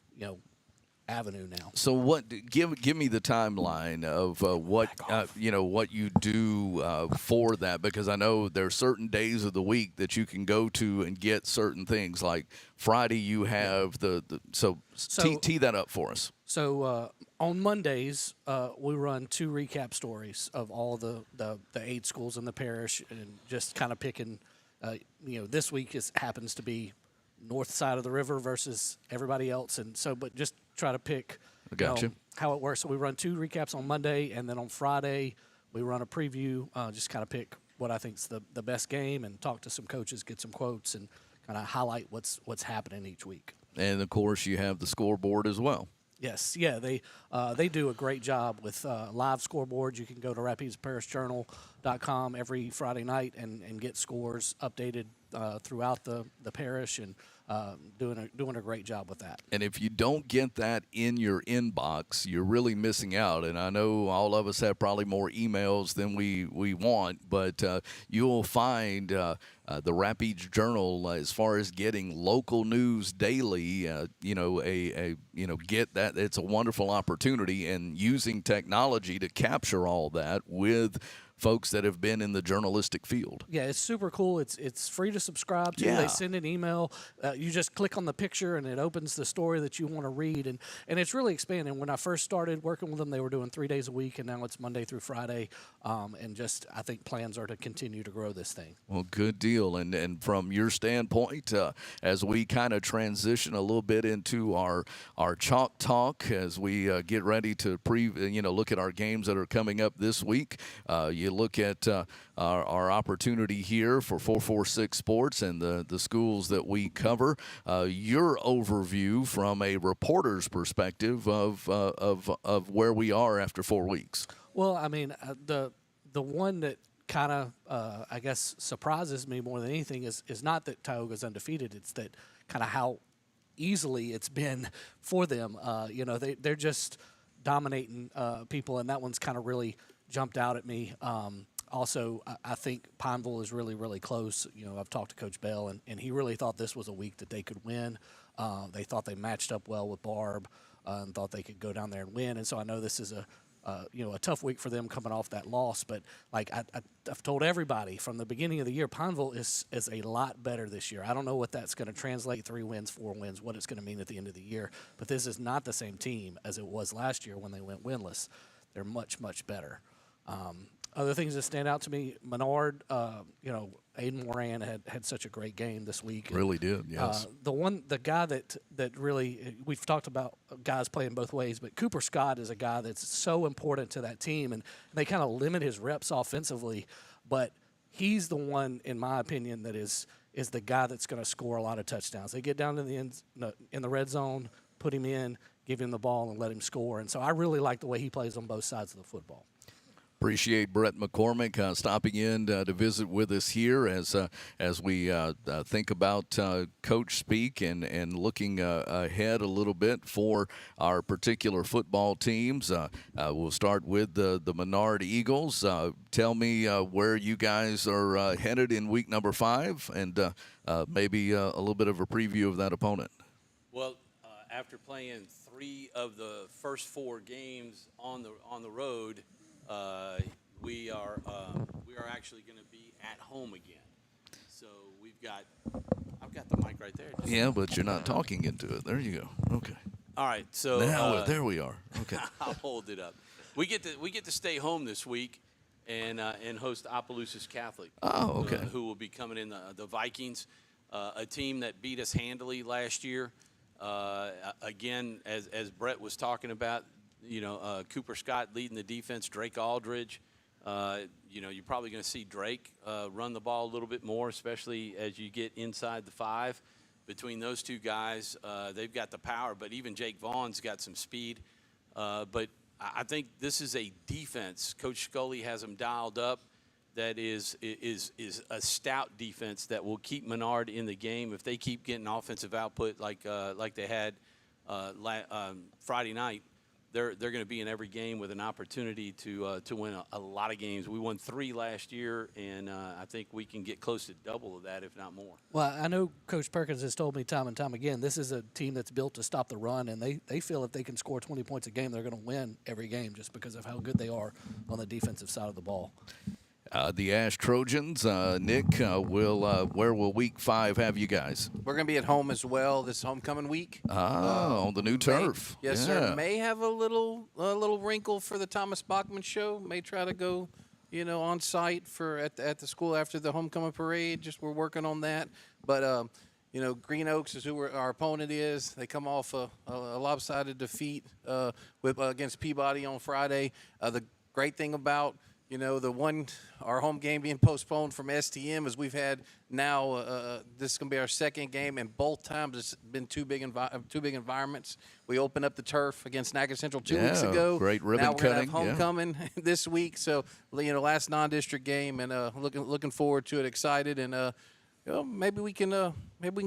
avenue now. So give me the timeline of what you do for that, because I know there are certain days of the week that you can go to and get certain things. Like Friday you have tee that up for us. So on Mondays we run 2 recap stories of all the 8 schools in the parish, and just kind of picking this week happens to be north side of the river versus everybody else, and so but just try to pick how it works. So we run 2 recaps on Monday, and then on Friday we run a preview, just kind of pick what I think's the best game and talk to some coaches, get some quotes, and kind of highlight what's happening each week. And of course you have the scoreboard as well. Yes, yeah, they do a great job with live scoreboards. You can go to Rapides Parish Journal quebedeaux.com every Friday night and get scores updated throughout the parish, and doing a great job with that. And if you don't get that in your inbox, you're really missing out. And I know all of us have probably more emails than we want, but you'll find the Rapides Journal, as far as getting local news daily, get that. It's a wonderful opportunity, and using technology to capture all that with folks that have been in the journalistic field. Yeah, it's super cool. It's free to subscribe to. Yeah. They send an email. You just click on the picture, and it opens the story that you want to read. And it's really expanding. When I first started working with them, they were doing 3 days a week, and now it's Monday through Friday. I think plans are to continue to grow this thing. Well, good deal. And from your standpoint, as we kind of transition a little bit into our chalk talk, as we get ready to look at our games that are coming up this week, you look at our opportunity here for 446 Sports and the schools that we cover. Your overview from a reporter's perspective of where we are after 4 weeks. Well, I mean, the one that kind of I guess surprises me more than anything is not that Tioga's undefeated. It's that kind of how easily it's been for them. They're just dominating people, and that one's kind of really jumped out at me. Also, I think Pineville is really, really close. I've talked to Coach Bell, and he really thought this was a week that they could win. They thought they matched up well with Barb and thought they could go down there and win. And so I know this is a tough week for them coming off that loss. But, I've told everybody from the beginning of the year, Pineville is a lot better this year. I don't know what that's going to translate, 3 wins, 4 wins, what it's going to mean at the end of the year. But this is not the same team as it was last year when they went winless. They're much, much better. Other things that stand out to me, Menard, Aiden Moran had such a great game this week. Really did, yes. The guy that really, we've talked about guys playing both ways, but Cooper Scott is a guy that's so important to that team, and they kind of limit his reps offensively, but he's the one, in my opinion, that is the guy that's going to score a lot of touchdowns. They get down to the end, in the red zone, put him in, give him the ball, and let him score. And so I really like the way he plays on both sides of the football. Appreciate Brett McCormick stopping in to visit with us here as we think about coach speak and looking ahead a little bit for our particular football teams. We'll start with the Menard Eagles. Tell me where you guys are headed in week number 5, and maybe a little bit of a preview of that opponent. Well, after playing 3 of the first 4 games on the road, we are actually going to be at home again. So I've got the mic right there. Yeah, but you're not talking into it. There you go. Okay. All right. So now there we are. Okay. I'll hold it up. We get to stay home this week and host Opelousas Catholic. Oh, okay. Who will be coming in the Vikings, a team that beat us handily last year. Again, as Brett was talking about. Cooper Scott leading the defense, Drake Aldridge. You're probably going to see Drake run the ball a little bit more, especially as you get inside the 5. Between those 2 guys, they've got the power, but even Jake Vaughn's got some speed. But I think this is a defense. Coach Scully has them dialed up. That is a stout defense that will keep Menard in the game if they keep getting offensive output like they had Friday night. They're going to be in every game with an opportunity to win a lot of games. We won 3 last year, and I think we can get close to double of that, if not more. Well, I know Coach Perkins has told me time and time again, this is a team that's built to stop the run, and they feel if they can score 20 points a game, they're going to win every game just because of how good they are on the defensive side of the ball. The Ash Trojans, Nick, where will week 5 have you guys? We're going to be at home as well this homecoming week. On the new turf. Yes, sir. May have a little wrinkle for the Thomas Bachman show. May try to go, on site at the school after the homecoming parade. We're working on that. But Green Oaks is who our opponent is. They come off a lopsided defeat against Peabody on Friday. The great thing about You know, our home game being postponed from STM is we've had now, this is going to be our second game, and both times it's been two big environments. We opened up the turf against Niagara Central 2 weeks ago. Great ribbon now we're gonna cutting. have homecoming this week. So, you know, last non-district game, and looking forward to it, excited, and maybe we can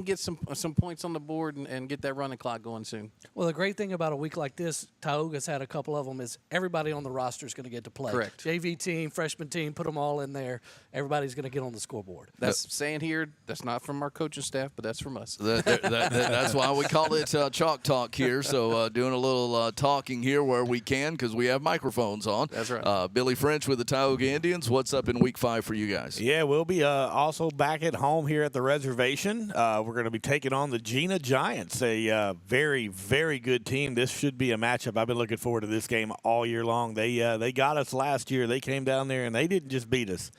get some points on the board and get that running clock going soon. Well, the great thing about a week like this, Tioga's had a couple of them, is everybody on the roster is going to get to play. Correct. JV team, freshman team, put them all in there. Everybody's going to get on the scoreboard. That's saying here. That's not from our coaching staff, but that's from us. That's why we call it Chalk Talk here. So doing a little talking here where we can because we have microphones on. That's right. Billy French with the Tioga Indians. What's up in Week 5 for you guys? Yeah, we'll be also back at home here at the reservation. We're going to be taking on the Gina Giants, a very, very good team. This should be a matchup. I've been looking forward to this game all year long. They got us last year. They came down there, and they didn't just beat us.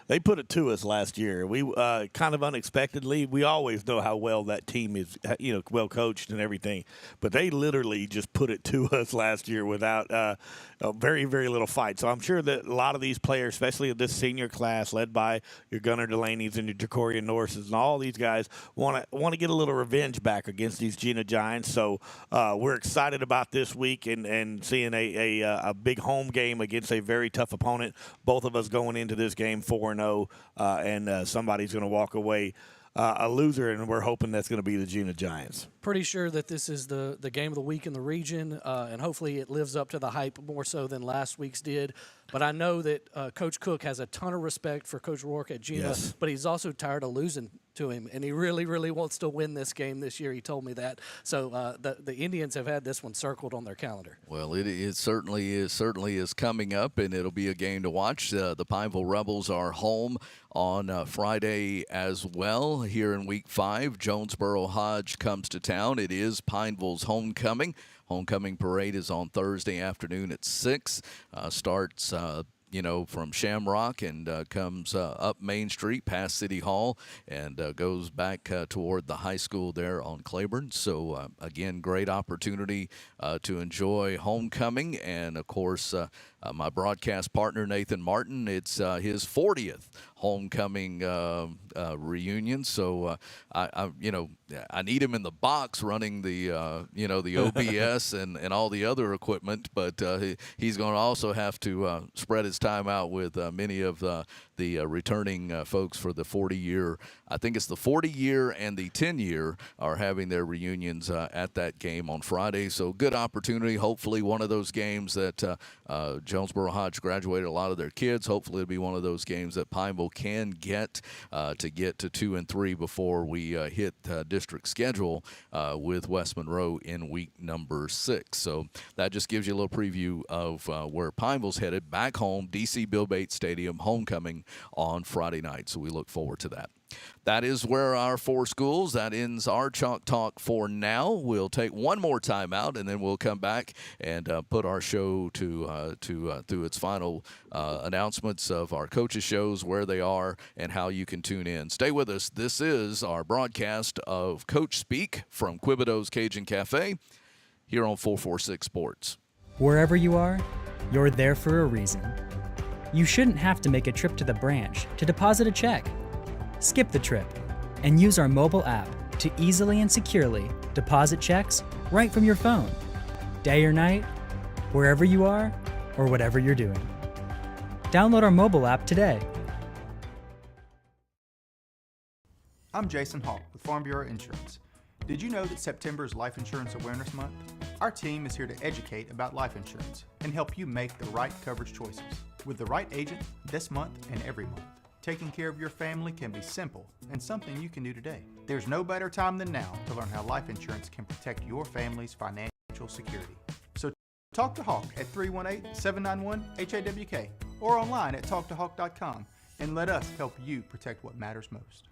They put it to us last year. We kind of unexpectedly. We always know how well that team is, well coached and everything. But they literally just put it to us last year without a very, very little fight. So I'm sure that a lot of these players, especially this senior class led by your Gunnar Delaney's and your Jacorian Norris's and all these guys, want to get a little revenge back against these Gina Giants. So we're excited about this week and seeing a big home game against a very tough opponent. Both of us going into this game 4-0, and somebody's going to walk away a loser, and we're hoping that's going to be the Gina Giants. Pretty sure that this is the game of the week in the region, and hopefully it lives up to the hype more so than last week's did. But I know that Coach Cook has a ton of respect for Coach Rourke at Gina, Yes. but he's also tired of losing to him, and he really, really wants to win this game this year. He told me that. So the Indians have had this one circled on their calendar. Well, it certainly is coming up, and it'll be a game to watch. The Pineville Rebels are home on Friday as well here in Week 5. Jonesboro Hodge comes to town. It is Pineville's homecoming. Homecoming parade is on Thursday afternoon at 6. Starts from Shamrock and comes up Main Street past City Hall and goes back toward the high school there on Claiborne. So, again, great opportunity to enjoy homecoming. And, of course, my broadcast partner, Nathan Martin, it's his 40th homecoming reunion. So, I need him in the box running the OBS and all the other equipment, but he's going to also have to spread his time out with many of the returning folks for the 40-year. I think it's the 40-year and the 10-year are having their reunions at that game on Friday. So good opportunity. Hopefully one of those games that Jonesboro Hodge graduated a lot of their kids. Hopefully it'll be one of those games that Pineville can get to 2 and 3 before we hit district schedule with West Monroe in week number 6. So that just gives you a little preview of where Pineville's headed. Back home, DC Bill Bates Stadium, homecoming on Friday night. So we look forward to that. That is where our 4 schools. That ends our Chalk Talk for now. We'll take one more time out, and then we'll come back and put our show through its final announcements of our coaches' shows, where they are, and how you can tune in. Stay with us. This is our broadcast of Coach Speak from Quebedeaux's Cajun Cafe here on 446 Sports. Wherever you are, you're there for a reason. You shouldn't have to make a trip to the branch to deposit a check. Skip the trip and use our mobile app to easily and securely deposit checks right from your phone, day or night, wherever you are or whatever you're doing. Download our mobile app today. I'm Jason Hawk with Farm Bureau Insurance. Did you know that September is Life Insurance Awareness Month? Our team is here to educate about life insurance and help you make the right coverage choices with the right agent this month and every month. Taking care of your family can be simple and something you can do today. There's no better time than now to learn how life insurance can protect your family's financial security. So talk to Hawk at 318-791-HAWK or online at talktohawk.com and let us help you protect what matters most.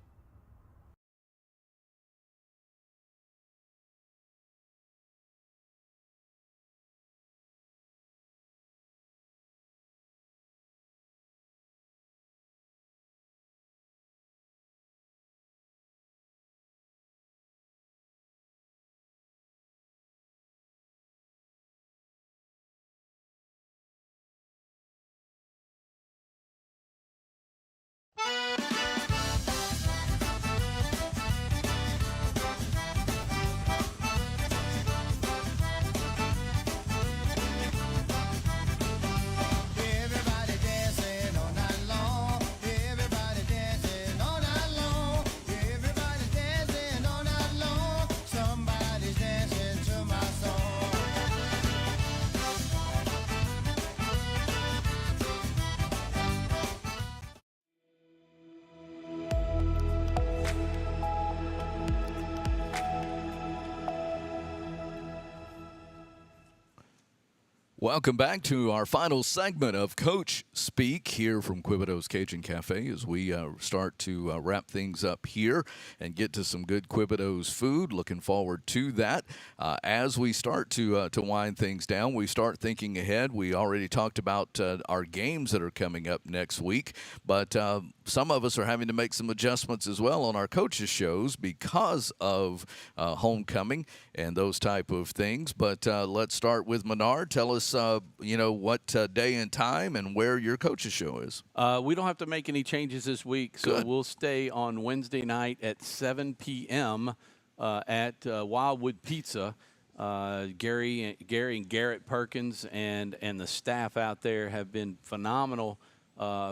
Welcome back to our final segment of Coach Speak here from Quebedeaux Cajun Cafe as we start to wrap things up here and get to some good Quebedeaux food. Looking forward to that. As we start to wind things down, we start thinking ahead. We already talked about our games that are coming up next week, but some of us are having to make some adjustments as well on our coaches' shows because of homecoming and those type of things. But let's start with Menard. Tell us, what day and time and where your coach's show is. We don't have to make any changes this week, so we'll stay on Wednesday night at 7 p.m. At Wildwood Pizza. Gary and Garrett Perkins and the staff out there have been phenomenal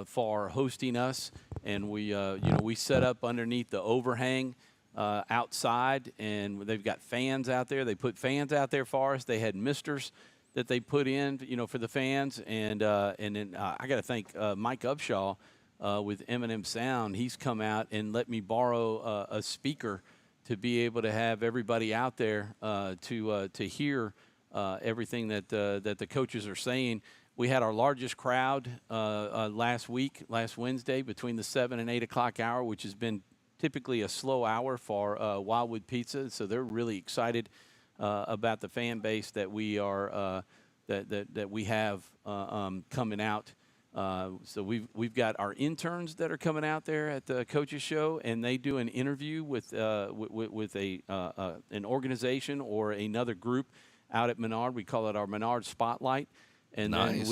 for hosting us, and we set up underneath the overhang outside, and they've got fans out there. They put fans out there for us. They had misters that they put in, for the fans, and then I got to thank Mike Upshaw with M&M Sound. He's come out and let me borrow a speaker to be able to have everybody out there to hear everything that the coaches are saying. We had our largest crowd last Wednesday, between the 7 and 8 o'clock hour, which has been typically a slow hour for Wildwood Pizza. So they're really excited about the fan base that we are that we have coming out. So we've got our interns that are coming out there at the coaches show, and they do an interview with an organization or another group out at Menard. We call it our Menard Spotlight. And then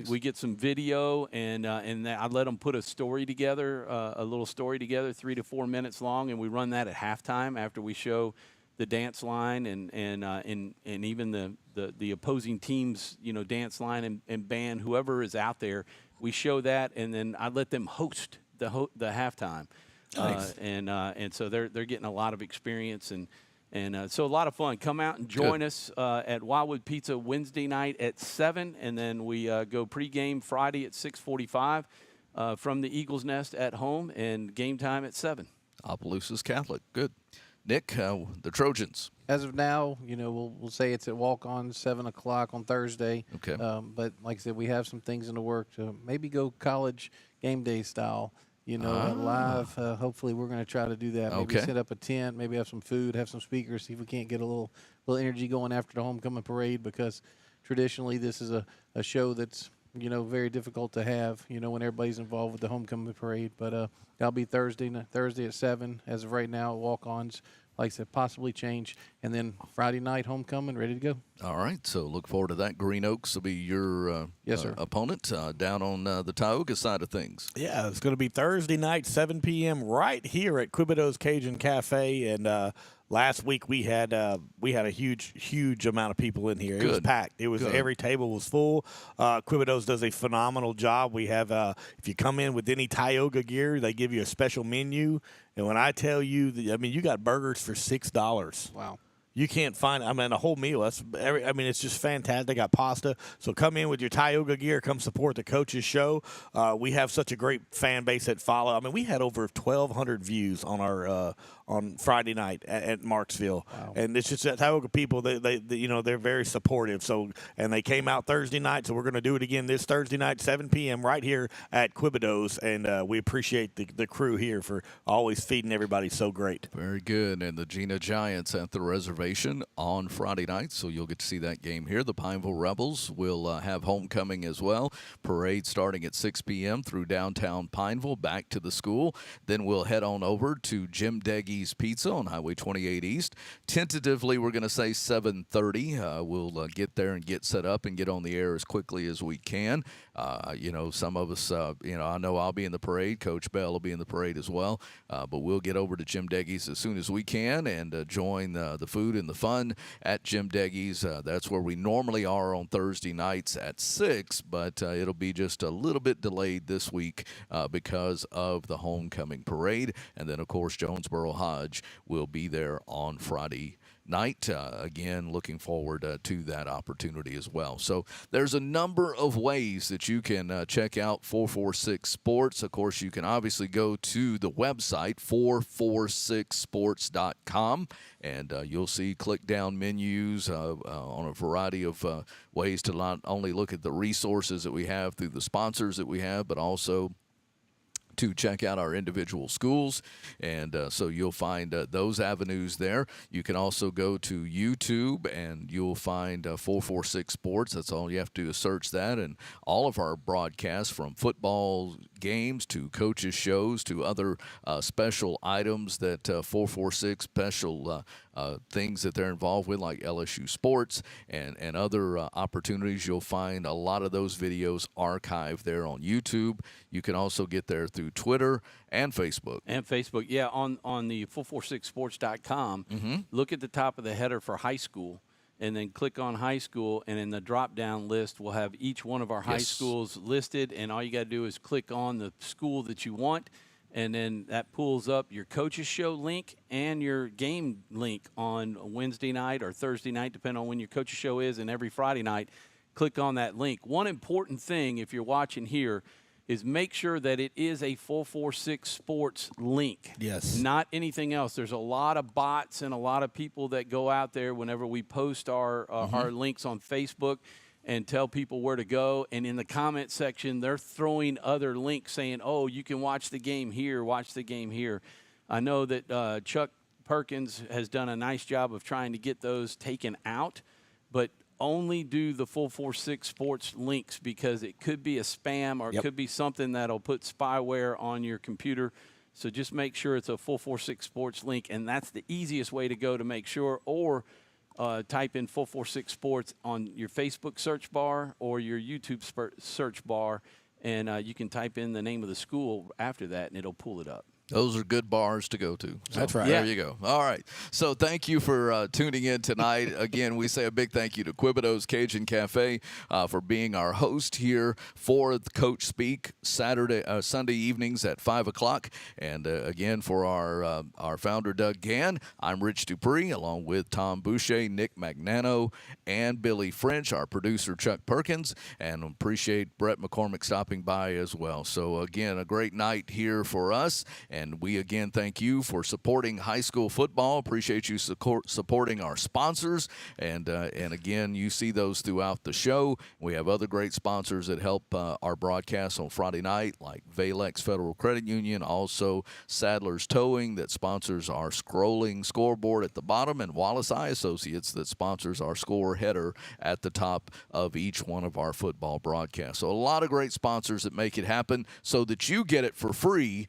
we get some video, and I let them put a story together, a little story together, 3 to 4 minutes long, and we run that at halftime after we show the dance line and even the opposing team's dance line and band, whoever is out there. We show that, and then I let them host the halftime. Nice. And so they're getting a lot of experience and so a lot of fun. Come out and join us at Wildwood Pizza Wednesday night at 7, and then we go pregame Friday at 6:45 from the Eagles Nest at home, and game time at 7. Opelousas Catholic. Good. Nick, the Trojans. As of now, we'll say it's at walk-on 7 o'clock on Thursday. Okay. But like I said, we have some things in the work to maybe go college game day style. Live. Hopefully, we're going to try to do that. Maybe set up a tent, maybe have some food, have some speakers, see if we can't get a little energy going after the homecoming parade, because traditionally this is a show that's, very difficult to have, when everybody's involved with the homecoming parade. But that'll be Thursday at 7 as of right now at walk-ons. Like I said, possibly change. And then Friday night, homecoming, ready to go. All right, so look forward to that. Green Oaks will be your yes, sir. Opponent down on the Tioga side of things. Yeah, it's going to be Thursday night, 7 p.m. right here at Quebedeaux Cajun Cafe. And last week we had a huge amount of people in here. It was packed. It was every table was full. Quebedeaux does a phenomenal job. We have if you come in with any Tioga gear, they give you a special menu. And when I tell you, you got burgers for $6. Wow. You can't find, a whole meal. It's just fantastic. They got pasta. So come in with your Tioga gear. Come support the coaches show. We have such a great fan base that follow. We had over 1,200 views on our on Friday night at Marksville. Wow. And it's just that Tioga people, they're very supportive. So, and they came out Thursday night, so we're going to do it again this Thursday night, 7 p.m. right here at Quebedeaux. And we appreciate the crew here for always feeding everybody so great. Very good. And the Gina Giants at the reservation on Friday night, so you'll get to see that game here. The Pineville Rebels will have homecoming as well. Parade starting at 6 p.m. through downtown Pineville, back to the school. Then we'll head on over to Jim Deggy's Pizza on Highway 28 East. Tentatively, we're going to say 7:30. We'll get there and get set up and get on the air as quickly as we can. Some of us, I know I'll be in the parade. Coach Bell will be in the parade as well. But we'll get over to Jim Deggy's as soon as we can and join the food and the fun at Jim Deggy's. That's where we normally are on Thursday nights at 6, but it'll be just a little bit delayed this week because of the homecoming parade. And then, of course, Jonesboro Hodge will be there on Friday night. Again, looking forward to that opportunity as well. So there's a number of ways that you can check out 446 Sports. Of course, you can obviously go to the website, 446sports.com, and you'll see click-down menus on a variety of ways to not only look at the resources that we have through the sponsors that we have, but also to check out our individual schools, and so you'll find those avenues there. You can also go to YouTube, and you'll find 446 Sports. That's all you have to do is search that, and all of our broadcasts, from football games to coaches' shows to other special items that 446 special things that they're involved with, like LSU sports and other opportunities. You'll find a lot of those videos archived there on YouTube. You can also get there through Twitter and Facebook. Yeah, on the 446sports.com, look at the top of the header for high school, and then click on high school, and in the drop-down list, we'll have each one of our high schools listed, and all you got to do is click on the school that you want, and then that pulls up your coaches show link and your game link on Wednesday night or Thursday night, depending on when your coaches show is, and every Friday night. Click on that link. One important thing, if you're watching here, is make sure that it is a 446 Sports link. Yes. Not anything else. There's a lot of bots and a lot of people that go out there whenever we post our links on Facebook and tell people where to go. And in the comment section, they're throwing other links saying, oh, you can watch the game here, watch the game here. I know that Chuck Perkins has done a nice job of trying to get those taken out, but only do the 446 Sports links, because it could be a spam or it could be something that'll put spyware on your computer. So just make sure it's a 446 Sports link, and that's the easiest way to go to make sure. Or type in 446 Sports on your Facebook search bar or your YouTube search bar, and you can type in the name of the school after that, and it'll pull it up. Those are good bars to go to. So That's right. There you go. All right. So thank you for tuning in tonight. Again, we say a big thank you to Quebedeaux Cajun Cafe for being our host here for the Coach Speak Sunday evenings at 5 o'clock. And again, for our founder, Doug Gann, I'm Rich Dupree, along with Tom Boucher, Nick Magnano, and Billy French, our producer, Chuck Perkins. And appreciate Brett McCormick stopping by as well. So again, a great night here for us. And we, again, thank you for supporting high school football. Appreciate you supporting our sponsors. And again, you see those throughout the show. We have other great sponsors that help our broadcasts on Friday night, like Valex Federal Credit Union, also Sadler's Towing that sponsors our scrolling scoreboard at the bottom, and Wallace Eye Associates that sponsors our score header at the top of each one of our football broadcasts. So a lot of great sponsors that make it happen so that you get it for free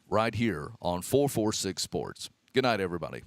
right here on 446 Sports. Good night, everybody.